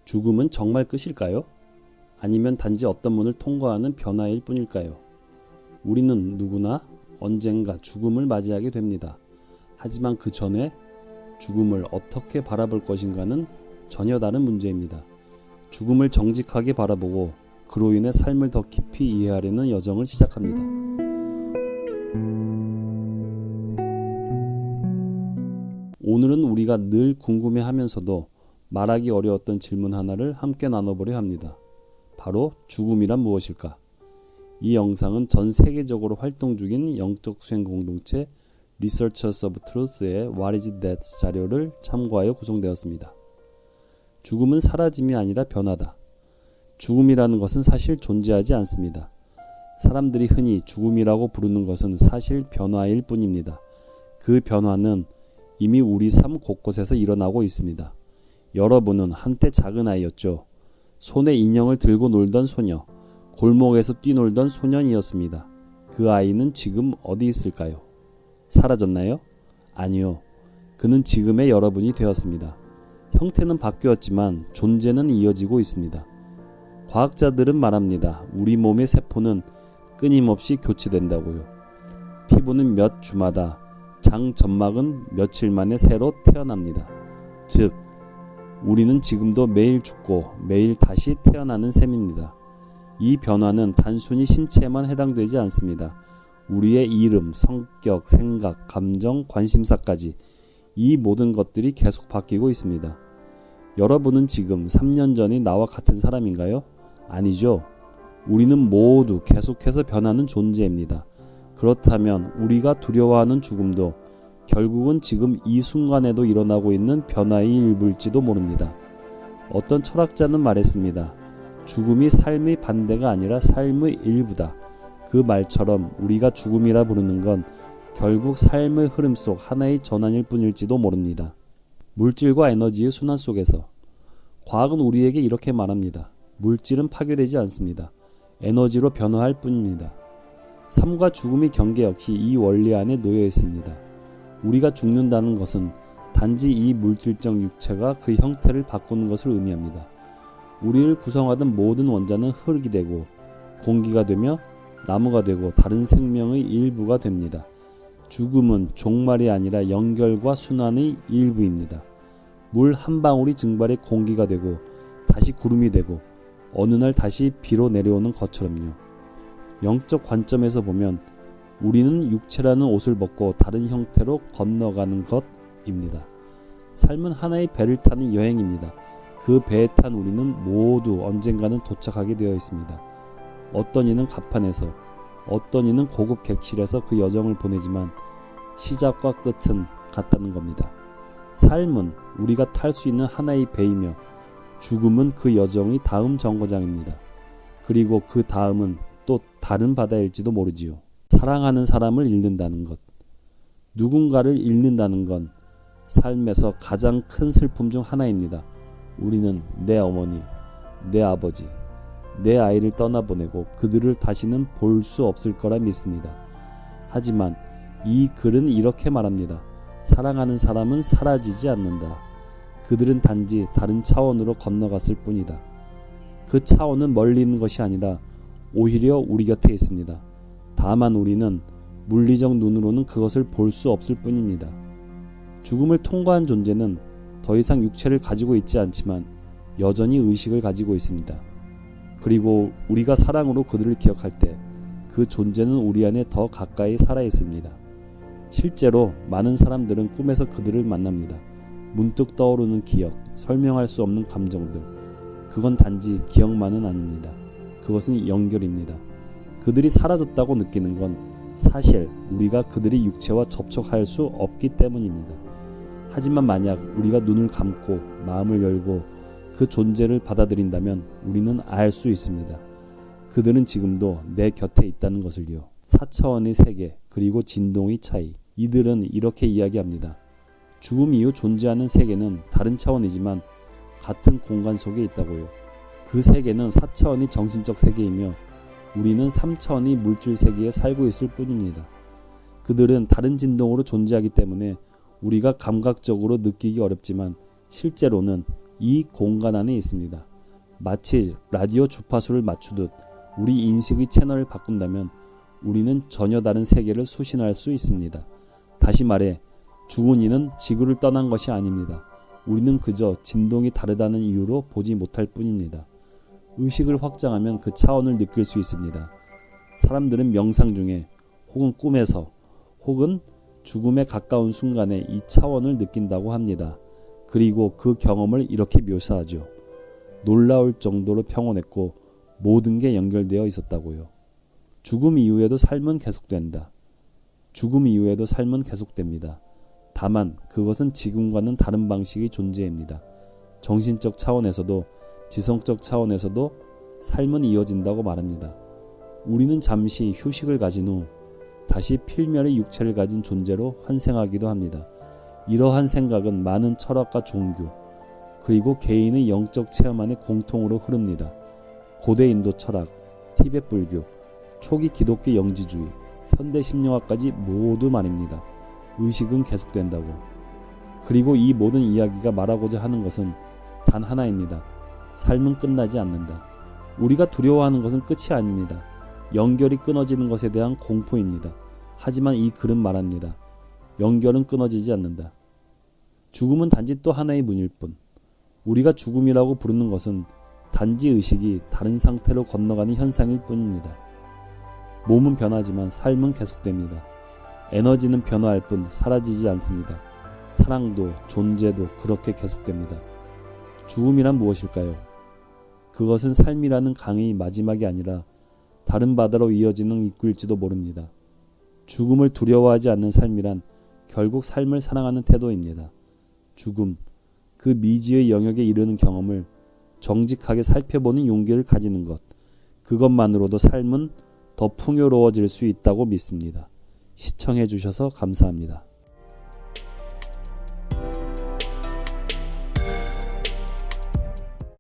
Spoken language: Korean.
죽음은 정말 끝일까요? 아니면 단지 어떤 문을 통과하는 변화일 뿐일까요? 우리는 누구나 언젠가 죽음을 맞이하게 됩니다. 하지만 그 전에 죽음을 어떻게 바라볼 것인가는 전혀 다른 문제입니다. 죽음을 정직하게 바라보고 그로 인해 삶을 더 깊이 이해하려는 여정을 시작합니다. 오늘은 우리가 늘 궁금해하면서도 말하기 어려웠던 질문 하나를 함께 나눠보려 합니다. 바로 죽음이란 무엇일까? 이 영상은 전 세계적으로 활동 중인 영적 수행 공동체 Researchers of Truth의 What is Death 자료를 참고하여 구성되었습니다. 죽음은 사라짐이 아니라 변화다. 죽음이라는 것은 사실 존재하지 않습니다. 사람들이 흔히 죽음이라고 부르는 것은 사실 변화일 뿐입니다. 그 변화는 이미 우리 삶 곳곳에서 일어나고 있습니다. 여러분은 한때 작은 아이였죠. 손에 인형을 들고 놀던 소녀, 골목에서 뛰놀던 소년이었습니다. 그 아이는 지금 어디 있을까요? 사라졌나요? 아니요. 그는 지금의 여러분이 되었습니다. 형태는 바뀌었지만 존재는 이어지고 있습니다. 과학자들은 말합니다. 우리 몸의 세포는 끊임없이 교체된다고요. 피부는 몇 주마다, 장 점막은 며칠 만에 새로 태어납니다. 즉, 우리는 지금도 매일 죽고 매일 다시 태어나는 셈입니다. 이 변화는 단순히 신체에만 해당되지 않습니다. 우리의 이름, 성격, 생각, 감정, 관심사까지 이 모든 것들이 계속 바뀌고 있습니다. 여러분은 지금 3년 전이 나와 같은 사람인가요? 아니죠. 우리는 모두 계속해서 변하는 존재입니다. 그렇다면 우리가 두려워하는 죽음도 결국은 지금 이 순간에도 일어나고 있는 변화의 일부일지도 모릅니다. 어떤 철학자는 말했습니다. 죽음이 삶의 반대가 아니라 삶의 일부다. 그 말처럼 우리가 죽음이라 부르는 건 결국 삶의 흐름 속 하나의 전환일 뿐일지도 모릅니다. 물질과 에너지의 순환 속에서 과학은 우리에게 이렇게 말합니다. 물질은 파괴되지 않습니다. 에너지로 변화할 뿐입니다. 삶과 죽음의 경계 역시 이 원리 안에 놓여 있습니다. 우리가 죽는다는 것은 단지 이 물질적 육체가 그 형태를 바꾸는 것을 의미합니다. 우리를 구성하던 모든 원자는 흙이 되고 공기가 되며 나무가 되고 다른 생명의 일부가 됩니다. 죽음은 종말이 아니라 연결과 순환의 일부입니다. 물 한 방울이 증발해 공기가 되고 다시 구름이 되고 어느 날 다시 비로 내려오는 것처럼요. 영적 관점에서 보면 우리는 육체라는 옷을 벗고 다른 형태로 건너가는 것입니다. 삶은 하나의 배를 타는 여행입니다. 그 배에 탄 우리는 모두 언젠가는 도착하게 되어 있습니다. 어떤 이는 갑판에서, 어떤 이는 고급 객실에서 그 여정을 보내지만 시작과 끝은 같다는 겁니다. 삶은 우리가 탈 수 있는 하나의 배이며 죽음은 그 여정의 다음 정거장입니다. 그리고 그 다음은 또 다른 바다일지도 모르지요. 사랑하는 사람을 잃는다는 것, 누군가를 잃는다는 건 삶에서 가장 큰 슬픔 중 하나입니다. 우리는 내 어머니, 내 아버지, 내 아이를 떠나보내고 그들을 다시는 볼 수 없을 거라 믿습니다. 하지만 이 글은 이렇게 말합니다. 사랑하는 사람은 사라지지 않는다. 그들은 단지 다른 차원으로 건너갔을 뿐이다. 그 차원은 멀리 있는 것이 아니라 오히려 우리 곁에 있습니다. 다만 우리는 물리적 눈으로는 그것을 볼 수 없을 뿐입니다. 죽음을 통과한 존재는 더 이상 육체를 가지고 있지 않지만 여전히 의식을 가지고 있습니다. 그리고 우리가 사랑으로 그들을 기억할 때 그 존재는 우리 안에 더 가까이 살아 있습니다. 실제로 많은 사람들은 꿈에서 그들을 만납니다. 문득 떠오르는 기억, 설명할 수 없는 감정들. 그건 단지 기억만은 아닙니다. 그것은 연결입니다. 그들이 사라졌다고 느끼는 건 사실 우리가 그들의 육체와 접촉할 수 없기 때문입니다. 하지만 만약 우리가 눈을 감고 마음을 열고 그 존재를 받아들인다면 우리는 알 수 있습니다. 그들은 지금도 내 곁에 있다는 것을요. 4차원의 세계 그리고 진동의 차이. 이들은 이렇게 이야기합니다. 죽음 이후 존재하는 세계는 다른 차원이지만 같은 공간 속에 있다고요. 그 세계는 4차원의 정신적 세계이며 우리는 3차원의 물질 세계에 살고 있을 뿐입니다. 그들은 다른 진동으로 존재하기 때문에 우리가 감각적으로 느끼기 어렵지만 실제로는 이 공간 안에 있습니다. 마치 라디오 주파수를 맞추듯 우리 인식의 채널을 바꾼다면 우리는 전혀 다른 세계를 수신할 수 있습니다. 다시 말해 죽은 이는 지구를 떠난 것이 아닙니다. 우리는 그저 진동이 다르다는 이유로 보지 못할 뿐입니다. 의식을 확장하면 그 차원을 느낄 수 있습니다. 사람들은 명상 중에 혹은 꿈에서 혹은 죽음에 가까운 순간에 이 차원을 느낀다고 합니다. 그리고 그 경험을 이렇게 묘사하죠. 놀라울 정도로 평온했고 모든 게 연결되어 있었다고요. 죽음 이후에도 삶은 계속된다. 죽음 이후에도 삶은 계속됩니다. 다만 그것은 지금과는 다른 방식의 존재입니다. 정신적 차원에서도 지성적 차원에서도 삶은 이어진다고 말합니다. 우리는 잠시 휴식을 가진 후 다시 필멸의 육체를 가진 존재로 환생하기도 합니다. 이러한 생각은 많은 철학과 종교 그리고 개인의 영적 체험 안에 공통으로 흐릅니다. 고대 인도 철학, 티베트 불교, 초기 기독교 영지주의, 현대 심리학까지 모두 말입니다. 의식은 계속된다고. 그리고 이 모든 이야기가 말하고자 하는 것은 단 하나입니다. 삶은 끝나지 않는다. 우리가 두려워하는 것은 끝이 아닙니다. 연결이 끊어지는 것에 대한 공포입니다. 하지만 이 글은 말합니다. 연결은 끊어지지 않는다. 죽음은 단지 또 하나의 문일 뿐. 우리가 죽음이라고 부르는 것은 단지 의식이 다른 상태로 건너가는 현상일 뿐입니다. 몸은 변하지만 삶은 계속됩니다. 에너지는 변화할 뿐 사라지지 않습니다. 사랑도 존재도 그렇게 계속됩니다. 죽음이란 무엇일까요? 그것은 삶이라는 강의 마지막이 아니라 다른 바다로 이어지는 입구일지도 모릅니다. 죽음을 두려워하지 않는 삶이란 결국 삶을 사랑하는 태도입니다. 죽음, 그 미지의 영역에 이르는 경험을 정직하게 살펴보는 용기를 가지는 것, 그것만으로도 삶은 더 풍요로워질 수 있다고 믿습니다. 시청해 주셔서 감사합니다.